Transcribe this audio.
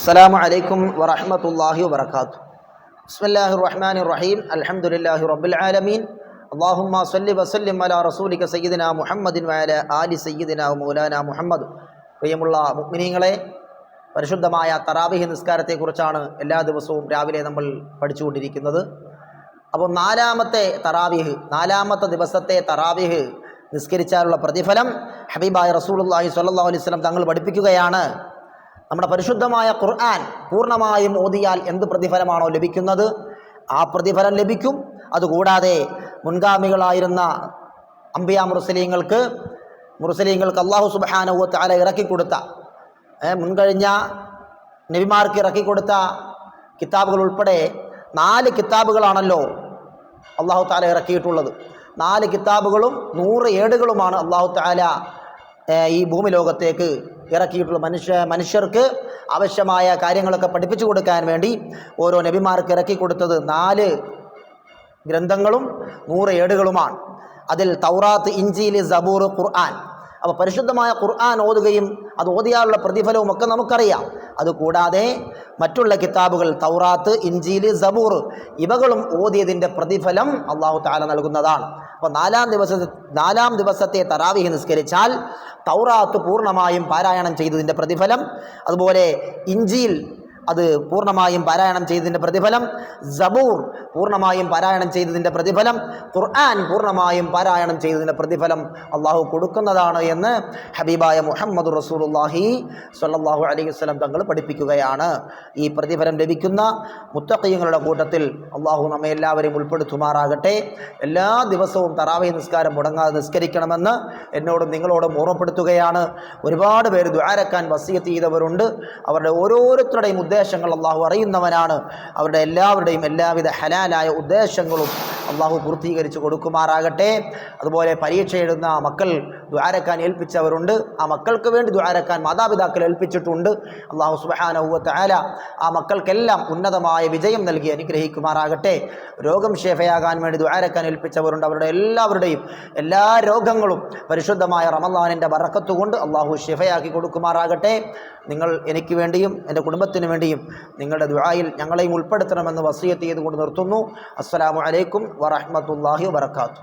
السلام عليكم ورحمة الله وبركاته. بسم الله الرحمن الرحيم. الحمد لله رب العالمين. اللهم صل وسلم على رسولك سيدنا محمد وعلى آل سيدنا ومولانا മുഹമ്മദ്. പ്രിയമുള്ള മുഅ്മിനീങ്ങളെ, പരിശുദ്ധമായ തറാവീഹ് നിസ്കാരത്തെക്കുറിച്ചാണ് എല്ലാ ദിവസവും രാവിലെ നമ്മൾ പഠിച്ചുകൊണ്ടിരിക്കുന്നത്. അപ്പോൾ നാലാമത്തെ ദിവസത്തെ തറാവീഹ് നിസ്കരിച്ചാലുള്ള പ്രതിഫലം ഹബീബായ റസൂലുള്ളാഹി സ്വല്ലല്ലാഹു അലൈഹി വസല്ലം തങ്ങൾ പഠിപ്പിക്കുകയാണ്. നമ്മുടെ പരിശുദ്ധമായ ഖുർആൻ പൂർണ്ണമായും ഓതിയാൽ എന്ത് പ്രതിഫലമാണോ ലഭിക്കുന്നത്, ആ പ്രതിഫലം ലഭിക്കും. അതുകൂടാതെ മുൻഗാമികളായിരുന്ന അംബിയാ മുർസലീങ്ങൾക്ക് അല്ലാഹു സുബ്ഹാനഹു വ തആല ഇറക്കിക്കൊടുത്ത, മുൻകഴിഞ്ഞ നബിമാർക്ക് ഇറക്കിക്കൊടുത്ത കിതാബുകൾ ഉൾപ്പെടെ 4 കിതാബുകളാണല്ലോ അല്ലാഹു തആല ഇറക്കിയിട്ടുള്ളത്. 4 കിതാബുകളും 100 ഏടുകളുമാണ് അല്ലാഹു തആല ഈ ഭൂമി ലോകത്തേക്ക് ഇറക്കിയിട്ടുള്ള മനുഷ്യർക്ക് ആവശ്യമായ കാര്യങ്ങളൊക്കെ പഠിപ്പിച്ചു കൊടുക്കാൻ വേണ്ടി ഓരോ നബിമാർക്ക് ഇറക്കി കൊടുത്തത് 4 ഗ്രന്ഥങ്ങളും 100 ഏടുകളുമാണ്. അതിൽ തൗറാത്ത്, ഇഞ്ചീൽ, സബൂർ, ഖുർആൻ. അപ്പോൾ പരിശുദ്ധമായ ഖുർആൻ ഓതുകയും അത് ഓതിയാലുള്ള പ്രതിഫലവും ഒക്കെ നമുക്കറിയാം. അതുകൂടാതെ മറ്റുള്ള കിതാബുകൾ തൗറാത്ത്, ഇഞ്ചീൽ, സബൂർ ഇവകളും ഓതിയതിൻ്റെ പ്രതിഫലം അല്ലാഹു തആല നൽകുന്നതാണ്. അപ്പോൾ നാലാം ദിവസത്തെ തറാവീഹ് നിസ്കരിച്ചാൽ തൗറാത്ത് പൂർണ്ണമായും പാരായണം ചെയ്തതിൻ്റെ പ്രതിഫലം, അതുപോലെ ഇഞ്ചീൽ അത് പൂർണ്ണമായും പാരായണം ചെയ്തതിൻ്റെ പ്രതിഫലം, സബൂർ പൂർണ്ണമായും പാരായണം ചെയ്തതിൻ്റെ പ്രതിഫലം, ഖുർആൻ പൂർണ്ണമായും പാരായണം ചെയ്തതിൻ്റെ പ്രതിഫലം അള്ളാഹു കൊടുക്കുന്നതാണ് എന്ന് ഹബീബായ മുഹമ്മദ് റസൂലുള്ളാഹി സ്വല്ലല്ലാഹു അലൈഹി വസല്ലം തങ്ങൾ പഠിപ്പിക്കുകയാണ്. ഈ പ്രതിഫലം ലഭിക്കുന്ന മുത്തഖീങ്ങളുടെ കൂട്ടത്തിൽ അള്ളാഹു നമ്മെ എല്ലാവരെയും ഉൾപ്പെടുത്തുമാറാകട്ടെ. എല്ലാ ദിവസവും തറാവീഹ് നിസ്കാരം മുടങ്ങാതെ നിസ്കരിക്കണമെന്ന് എന്നോടും നിങ്ങളോടും ഓർമ്മപ്പെടുത്തുകയാണ്. ഒരുപാട് പേര് ദുആരക്കാൻ വസിയത്ത് ചെയ്തവരുണ്ട്. അവരുടെ ഓരോരുത്തരുടെയും ഉദ്ദേശങ്ങൾ അള്ളാഹു അറിയുന്നവനാണ്. അവരുടെ എല്ലാവരുടെയും എല്ലാവിധ ഹലാലായ ഉദ്ദേശങ്ങളും അള്ളാഹു പൂർത്തീകരിച്ച് കൊടുക്കുമാറാകട്ടെ. അതുപോലെ പരീക്ഷ എഴുതുന്ന മക്കൾ ദുആരക്കാൻ ഏൽപ്പിച്ചവരുണ്ട്. ആ മക്കൾക്ക് വേണ്ടി ദുആരക്കാൻ മാതാപിതാക്കൾ ഏൽപ്പിച്ചിട്ടുണ്ട്. അള്ളാഹു സുബ്ഹാനഹു വ തആല ആ മക്കൾക്കെല്ലാം ഉന്നതമായ വിജയം നൽകി അനുഗ്രഹിക്കുമാറാകട്ടെ. രോഗം ശിഫയാകാൻ വേണ്ടി ദുആരക്കാൻ ഏൽപ്പിച്ചവരുണ്ട്. അവരുടെ എല്ലാവരുടെയും എല്ലാ രോഗങ്ങളും പരിശുദ്ധമായ റമളാനിൻ്റെ ബറക്കത്ത് കൊണ്ട് അള്ളാഹു ശിഫയാക്കി കൊടുക്കുമാറാകട്ടെ. നിങ്ങൾ എനിക്ക് വേണ്ടിയും എൻ്റെ കുടുംബത്തിന് വേണ്ടിയും നിങ്ങളുടെ ദുആയിൽ ഞങ്ങളെയും ഉൾപ്പെടുത്തണമെന്ന് വസിയത്ത് ചെയ്തുകൊണ്ട് നിർത്തുന്നു. അസ്സലാമു അലൈക്കും വറഹ്മത്തുള്ളാഹി വബറകാതുഹു.